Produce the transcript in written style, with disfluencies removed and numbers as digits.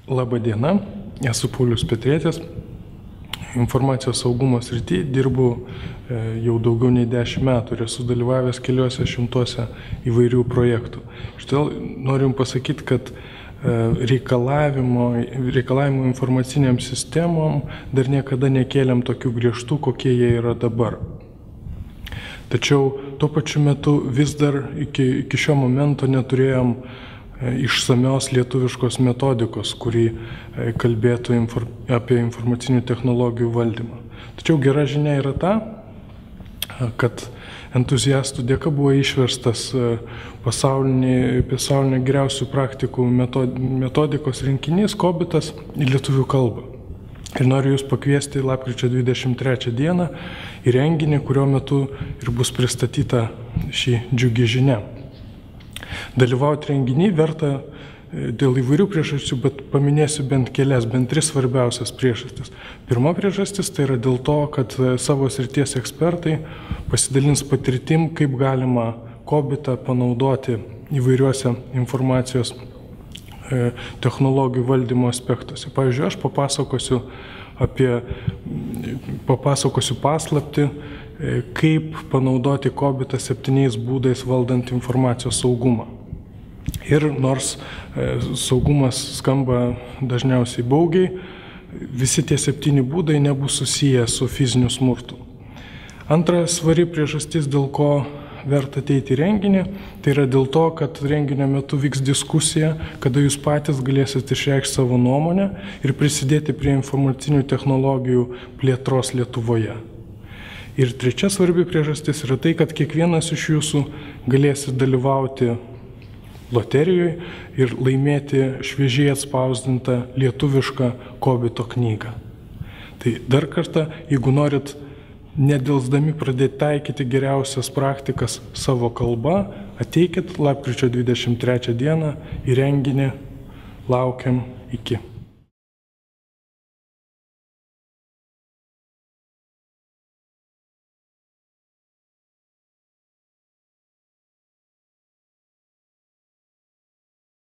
Labą dieną, esu Paulius Petrėtis. Informacijos saugumo srity dirbu jau daugiau nei 10 metų ir esu dalyvavęs keliuose šimtuose įvairių projektų. Štai norim pasakyti, kad reikalavimų informaciniam sistemom dar niekada nekėlėm tokių griežtų, kokie jie yra dabar. Tačiau tuo pačiu metu vis dar iki šio momento neturėjom išsamios lietuviškos metodikos, kuri kalbėtų apie informacinių technologijų valdymą. Tačiau gera žinia yra ta, kad entuziastų dėka buvo išverstas pasaulinio geriausių praktikų metodikos rinkinys COBIT-as į lietuvių kalbą. Ir noriu Jūs pakviesti lapkričio 23 dieną į renginį, kurio metu ir bus pristatyta šį džiugi žinia. Dalyvauti renginį verta dėl įvairių priežasčių, bet paminėsiu bent kelias, bent 3 svarbiausias priežastis. Pirma priežastis tai yra dėl to, kad savo srities ekspertai pasidalins patirtim, kaip galima COBIT-ą panaudoti įvairiuose informacijos technologijų valdymo aspektuose. Pavyzdžiui, aš papasakosiu paslaptį, kaip panaudoti COBIT-ą 7 būdais valdant informacijos saugumą. Ir nors saugumas skamba dažniausiai baugiai, visi tie 7 būdai nebus susiję su fiziniu smurtu. Antra svari priežastis, dėl ko verta ateiti į renginį, tai yra dėl to, kad renginio metu vyks diskusija, kada Jūs patys galėsite išreikšti savo nuomonę ir prisidėti prie informacinių technologijų plėtros Lietuvoje. Ir trečia svarbi priežastis yra tai, kad kiekvienas iš Jūsų galėsit dalyvauti loterijoje ir laimėti šviežiai atspausdintą lietuvišką COBIT-o knygą. Tai dar kartą, jeigu norit nedelsdami pradėti taikyti geriausias praktikas savo kalba, ateikit lapkričio 23 dieną į renginį. Laukiam. Iki.